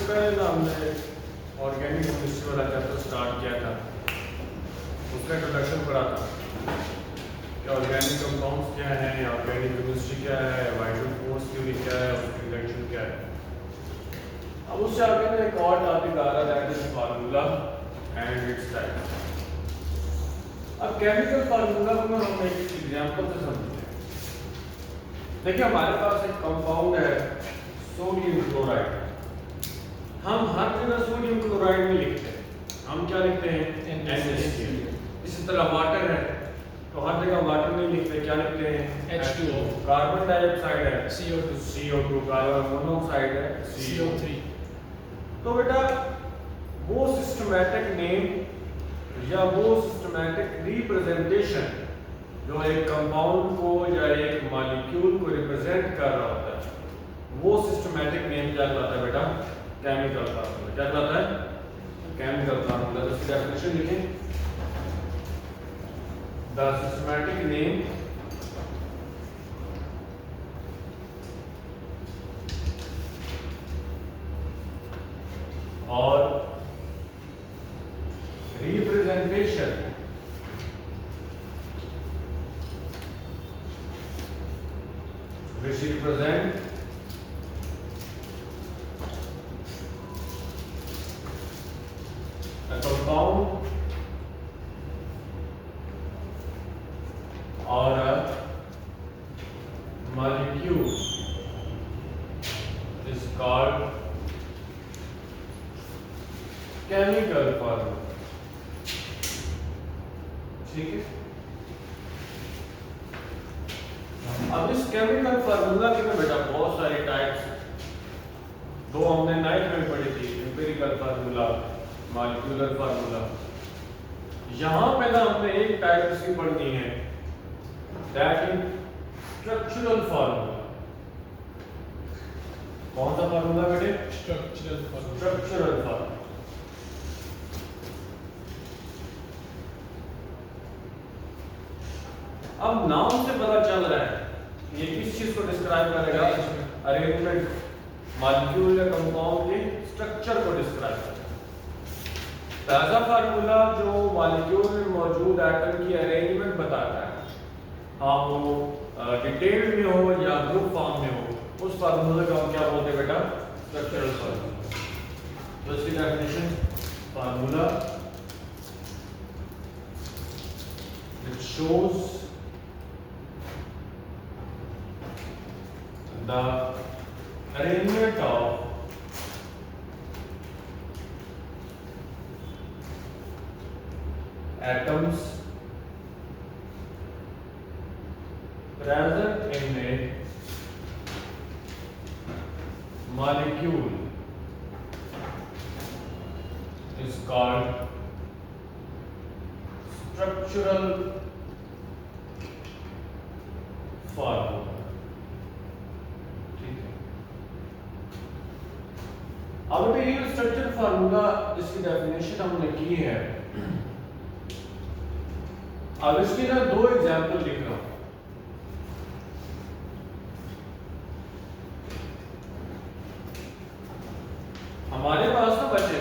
पहले ना हमने ऑर्गेनिक केमिस्ट्री वाला चैप्टर स्टार्ट किया था, उसका इंट्रोडक्शन पढ़ा था कि ऑर्गेनिक कंपाउंड्स क्या हैं, ऑर्गेनिक केमिस्ट्री क्या है, वाइटल फोर्स थ्योरी क्या है, उसकी रिएक्शन क्या है। अब उससे आगे ना एक और टॉपिक आ रहा है, that is formula and its types. अब केमिकल फार्मूला को हम एक एग्जांपल से समझते हैं। देखिए हमारे पास एक कंपाउंड है सोडियम क्लोराइड। हम हर जगह सोडियम क्लोराइड नहीं लिखते, हम क्या लिखते हैं NaCl। इसी तरह वाटर है तो हर जगह वाटर नहीं लिखते, क्या लिखते हैं H2O। कार्बन डाइऑक्साइड है CO2, कार्बन मोनोऑक्साइड है CO3। तो बेटा वो सिस्टमैटिक नेम या वो सिस्टमैटिक रिप्रेजेंटेशन जो एक कंपाउंड को या एक मॉलिक्यूल को रिप्रेजेंट कर रहा होता है, वो सिस्टमैटिक नेम क्या कहलाता है बेटा? Chemical formula. क्या कहलाता है? Chemical formula. तो इसकी डेफिनेशन लिखें, द सिस्टमैटिक नेम और representation which represent a compound or a molecule is called chemical formula। ठीक है। अब इस केमिकल फार्मूला के में बेटा बहुत सारे टाइप्स, दो हमने नाइन्थ में पढ़ी थी, एम्पिरिकल फार्मूला, मॉलिक्यूलर फार्मूला। यहां पे ना हमने एक टाइप इसकी पढ़नी है, दैट इज स्ट्रक्चरल फार्मूला। कौन सा फार्मूला बेटे? Structural formula. अब नाम से पता चल रहा है ये किस चीज को डिस्क्राइब करेगा? अरेंजमेंट, मॉलिक्यूल या कंपाउंड के स्ट्रक्चर को डिस्क्राइब करेगा। पहला फार्मूला जो मॉलिक्यूल में मौजूद एटम की अरेंजमेंट बताता है, हाँ वो डिटेल में हो या ग्रुप फॉर्म में हो, उस फार्मूले को हम क्या बोलते हैं बेटा? Structural formula. तो इसकी definition, formula which shows the arrangement of atoms present in a molecule is called structural formula. ठीक है। अब ये स्ट्रक्चर फार्मूला, इसकी डेफिनेशन हमने की है। अब इसकी ना दो एग्जांपल लिख रहा हूं। हमारे पास ना बच्चे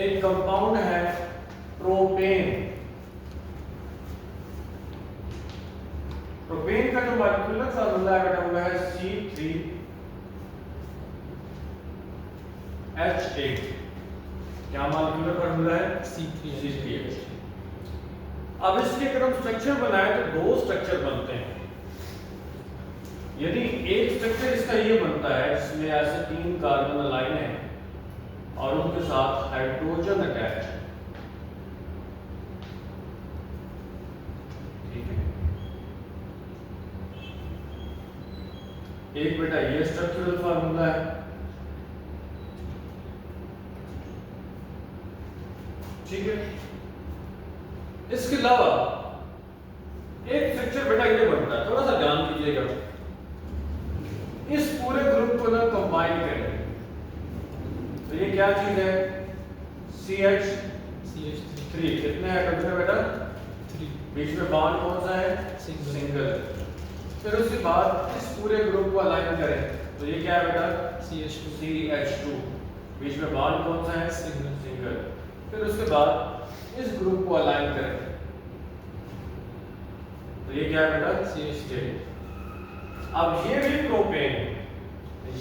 एक कंपाउंड है प्रोपेन। प्रोपेन का जो मॉलिक्यूलर फार्मूला है बेटा वो है C3H8। क्या मॉलिक्यूलर फार्मूला है? C3H8। अब इसके अगर हम स्ट्रक्चर बनाए तो दो स्ट्रक्चर बनते हैं। यदि एक स्ट्रक्चर इसका ये बनता है जिसमें ऐसे 3 कार्बन अलाइन हैं और उनके साथ हाइड्रोजन अटैच है, एक बेटा ये स्ट्रक्चरल फार्मूला है। ठीक है। इसके अलावा एक स्ट्रक्चर बेटा ये बनता है, थोड़ा सा ध्यान दीजिएगा। इस पूरे ग्रुप को ना कंबाइन करें तो ये क्या चीज है? CH3। कितने एटम्स है बेटा? 3। बीच में बॉन्ड कौन सा है? सिंगल। फिर उसके बाद इस पूरे ग्रुप को अलाइन करें तो ये क्या है बेटा? CH2। बीच में बॉन्ड कौन सा है? सिंगल। फिर उसके बाद इस ग्रुप को अलाइन करें, तो ये क्या है बेटा? CH3। अब ये भी प्रोपेन है,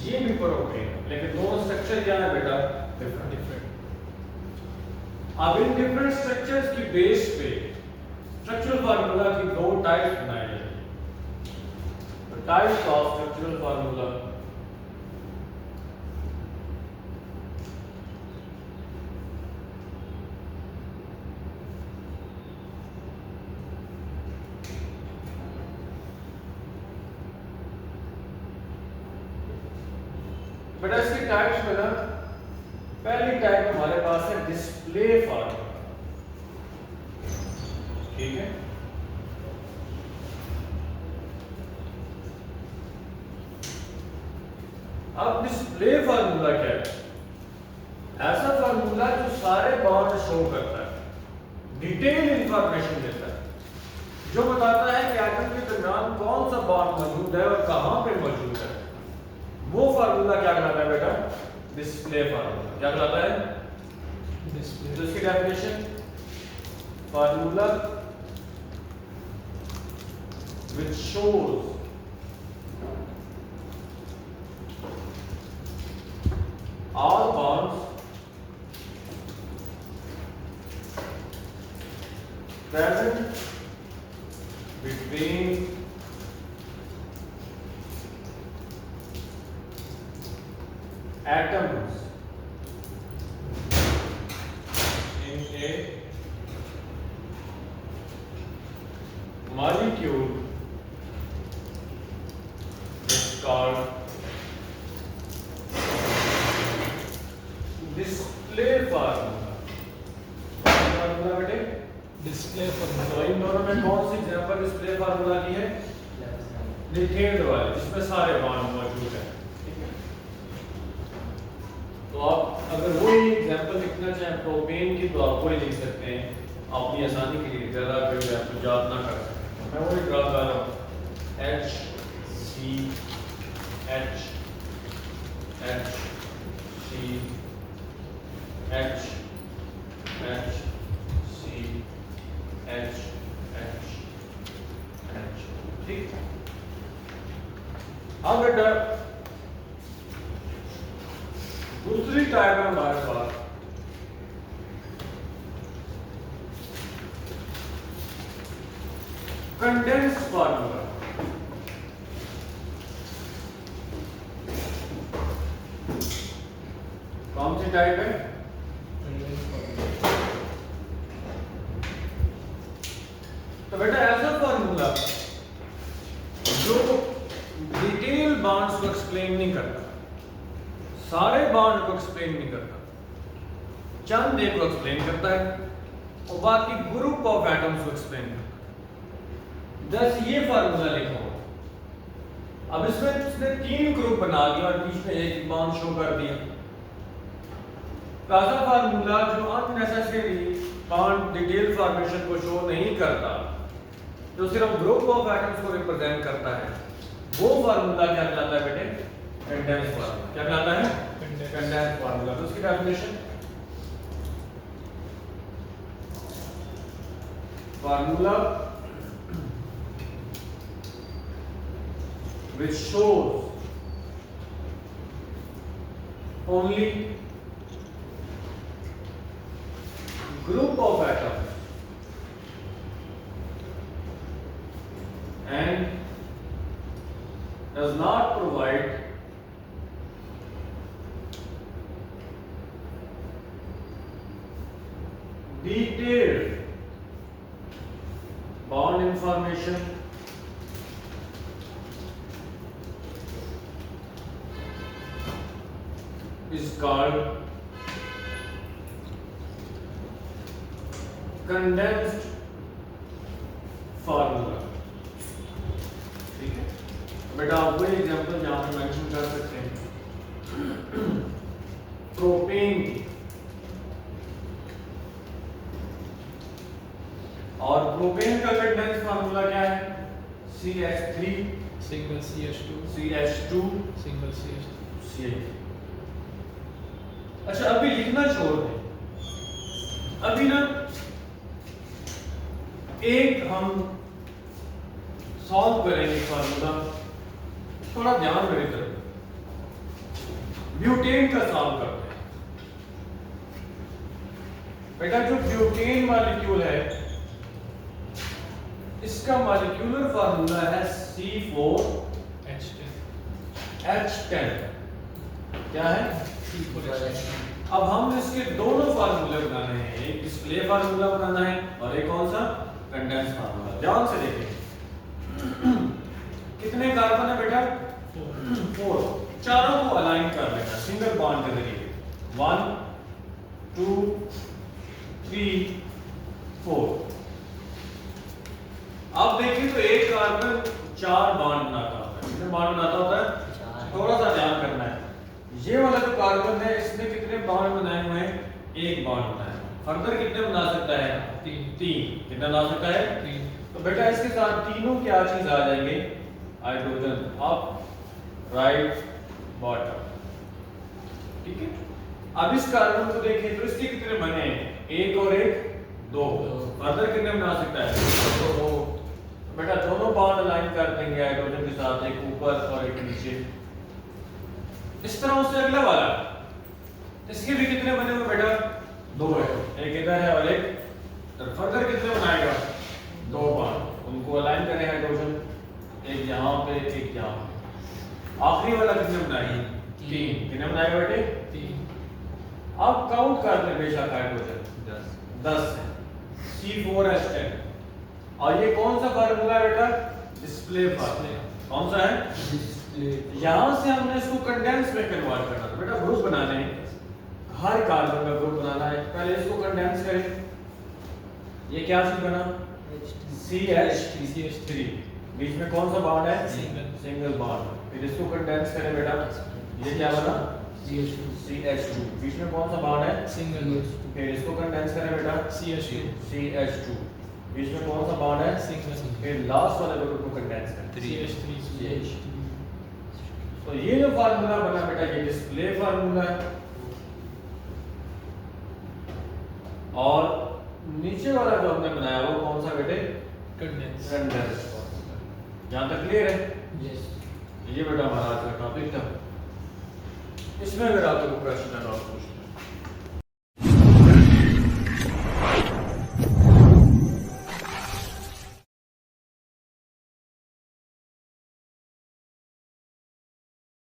ये भी प्रोपेन है, लेकिन दोनों स्ट्रक्चर क्या है बेटा? डिफरेंट। अब इन डिफरेंट स्ट्रक्चर्स की बेस पे स्ट्रक्चरल फार्मूला की दो टाइप्स बनाए गए। Types of structural formula. बेटा इसकी टाइप्स में ना पहली टाइप हमारे पास है डिस्प्ले फार्मूला, ठीक है। अब डिस्प्ले फार्मूला क्या है? ऐसा फार्मूला जो सारे बॉन्ड शो करता है, डिटेल इंफॉर्मेशन देता है, जो बताता है कि एटम के दरमियान कौन सा बॉन्ड मौजूद है और कहां पे मौजूद है। वो फार्मूला क्या कहलाता है बेटा? Display formula. क्या कहलाता है? डिस्प्ले। तो इसकी definition, formula which shows all bonds present between atoms in a molecule is called display formula. Formula बेटे डिस्प्ले फार्मूला। तो इन दोनों में कौन सी एग्जांपल डिस्प्ले फार्मूला की है? डिटेल्ड वाली, जिसमें सारे बॉन्ड मौजूद हैं, ठीक है। तो आप अगर वही एग्जांपल लिखना चाहें प्रोपेन की, तो आप वही लिख सकते हैं अपनी आसानी के लिए, ज़्यादा कोई एग्जांपल याद ना कर सकें। मैं वही ड्रा कर रहा हूँ, H C H H C H H C H H H, ठीक। अब बेटा दूसरी टाइप है हमारे पास कंडेंस फार्मूला। कौन सी टाइप है? तो बेटा ऐसा फार्मूला जो डिटेल बॉन्ड्स को एक्सप्लेन नहीं करता, सारे बॉन्ड को एक्सप्लेन नहीं करता, चंद एक को एक्सप्लेन करता है और बाकी ग्रुप ऑफ एटम्स को एक्सप्लेन करता है। जैसे ये फार्मूला लिखा हो, अब इसमें इसने 3 ग्रुप बना दिया और बीच में एक बॉन्ड शो कर दिया। ऐसा फार्मूला जो अननेसेसरी बॉन्ड डिटेल फॉर्मेशन को शो नहीं करता, जो सिर्फ ग्रुप ऑफ एटम्स को रिप्रेजेंट करता है, वो फार्मूला क्या कहलाता है बेटे? Condense formula. क्या कहलाता है? Condense formula. तो उसकी definition, formula which shows only group of atoms and does not provide detailed bond information is called condensed formula, ठीक है। बेटा आप वही एग्जांपल जहां पे मेंशन कर सकते हैं प्रोपेन की, और प्रोपेन का कंडेंस फार्मूला क्या है? CH3 single CH2 CH2 single CH2 CH। अच्छा अभी लिखना छोड़ दें, अभी ना एक हम सॉल्व करेंगे फार्मूला, थोड़ा ध्यान मेरी तरफ, ब्यूटेन का सॉल्व करते हैं। बेटा जो ब्यूटेन मॉलिक्यूल है इसका मॉलिक्यूलर फार्मूला है C4H10। क्या है? अब हम इसके दोनों फार्मूले बनाने हैं, एक डिस्प्ले फार्मूला बनाना है और एक कौन सा? Condense formula. ध्यान से देखें, कितने कार्बन है बेटा? 4। चारों को अलाइन कर लेना सिंगल बॉन्ड के जरिए, 1 2 3 4। अब देखिए तो एक कार्बन 4 बॉन्ड बनाता होता है। कितने बॉन्ड बनाता होता है? थोड़ा सा ध्यान करना है, ये वाला जो कार्बन है इसने कितने बॉन्ड बनाए हुए हैं? एक बॉन्ड बनाया है। फर्दर कितने बना सकता है? 3। कितना बना सकता है? 3। तो बेटा इसके साथ तीनों क्या चीज आ जाएंगे? Hydrogen up right bottom. ठीक है, अब इस कार्बन को देखें तो इसके कितने बने हैं? एक और एक 2। फर्दर कितने बना सकता है? 2। बेटा दोनों बॉन्ड अलाइन कर देंगे हाइड्रोजन के साथ, एक ऊपर और एक नीचे। इस तरह से अगला वाला, इसके भी कितने बने हुए बेटा? 2 है, एक इधर है और एक इधर। फर्दर कितने बनाएगा? 2 बॉन्ड, उनको अलाइन करें हाइड्रोजन, एक यहाँ पे एक यहाँ पे। आखिरी वाला कितने बनाएगा? 3। कितने बनाएगा बेटे? 3। अब काउंट कर ले बेशक हाइड्रोजन 10 है, C4H10। और ये कौन सा फार्मूला है बेटा? Display formula. कौन सा है? डिस्प्ले। यहां से हमने इसको कंडेंस में कन्वर्ट करना है बेटा, ग्रुप बनाने हैं, हर कार्बन का ग्रुप बनाना है। पहले इसको कंडेंस करें, ये क्या चीज बना? CH3। बीच में कौन सा बॉन्ड है? Single bond. फिर इसको कंडेंस करें बेटा, ये क्या बना? CH2। बीच में कौन सा बॉन्ड है? सिंगल। फिर इसको कंडेंस करें बेटा, CH2। बीच में कौन सा बॉन्ड है? सिंगल। फिर लास्ट वाले ग्रुप को कंडेंस करें, CH3। तो ये जो फार्मूला बना बेटा ये डिस्प्ले फार्मूला है, और नीचे वाला जो हमने बनाया वो कौन सा बेटे? Condense formula. यहां तक क्लियर है? यस। ये बेटा हमारा आज का टॉपिक था। इसमें अगर आपको प्रश्न है तो आप पूछ